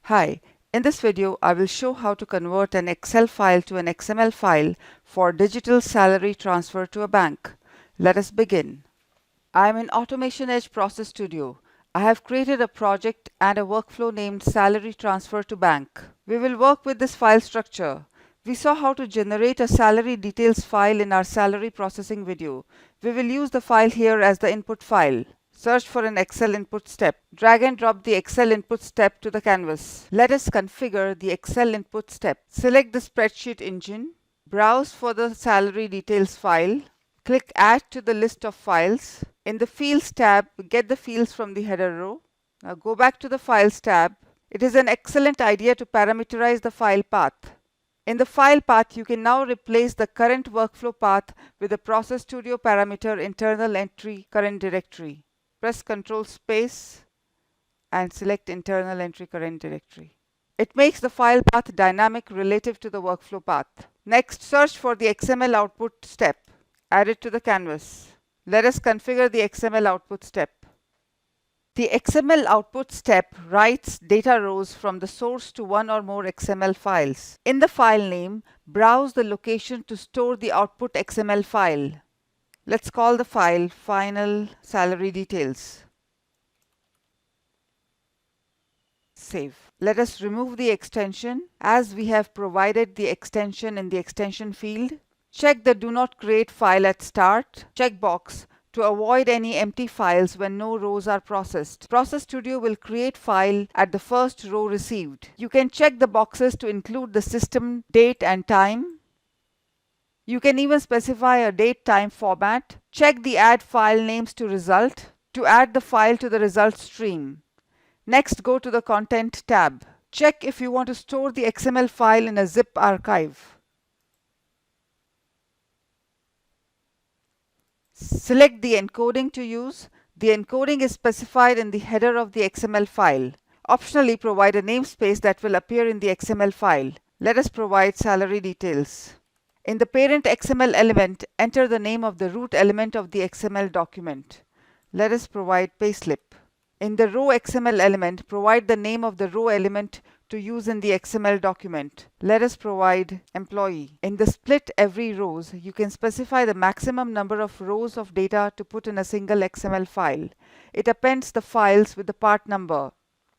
Hi, in this video I will show how to convert an Excel file to an XML file for digital salary transfer to a bank. Let us begin. I am in AutomationEdge Process Studio. I have created a project and a workflow named Salary Transfer to Bank. We will work with this file structure. We saw how to generate a salary details file in our salary processing video. We will use the file here as the input file. Search for an Excel input step. Drag and drop the Excel input step to the canvas. Let us configure the Excel input step. Select the spreadsheet engine. Browse for the salary details file. Click Add to the list of files. In the Fields tab, get the fields from the header row. Now go back to the Files tab. It is an excellent idea to parameterize the file path. In the file path, you can now replace the current workflow path with the Process Studio parameter internal entry current directory. Press Ctrl space and select internal entry current directory. It makes the file path dynamic relative to the workflow path. Next, search for the XML output step. Add it to the canvas. Let us configure the XML output step. The XML output step writes data rows from the source to one or more XML files. In the file name, browse the location to store the output XML file. Let's call the file Final Salary Details. Save. Let us remove the extension as we have provided the extension in the extension field. Check the Do Not Create File at Start checkbox to avoid any empty files when no rows are processed. Process Studio will create file at the first row received. You can check the boxes to include the system date and time. You can even specify a date-time format. Check the Add File Names to Result to add the file to the result stream. Next, go to the Content tab. Check if you want to store the XML file in a zip archive. Select the encoding to use. The encoding is specified in the header of the XML file. Optionally, provide a namespace that will appear in the XML file. Let us provide salary details. In the parent XML element, enter the name of the root element of the XML document. Let us provide payslip. In the row XML element, provide the name of the row element to use in the XML document. Let us provide employee. In the split every rows, you can specify the maximum number of rows of data to put in a single XML file. It appends the files with the part number.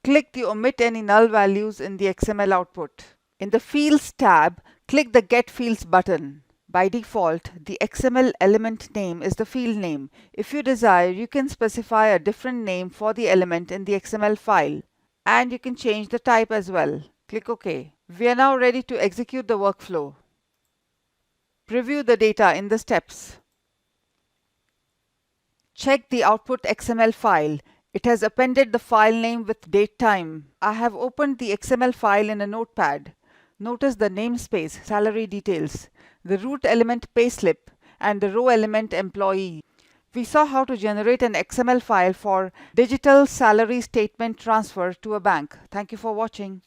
Click the Omit any null values in the XML output. In the Fields tab, click the Get Fields button. By default, the XML element name is the field name. If you desire, you can specify a different name for the element in the XML file. And you can change the type as well. Click OK. We are now ready to execute the workflow. Preview the data in the steps. Check the output XML file. It has appended the file name with date time. I have opened the XML file in a notepad. Notice the namespace, salary details, the root element payslip, and the row element employee. We saw how to generate an XML file for digital salary statement transfer to a bank. Thank you for watching.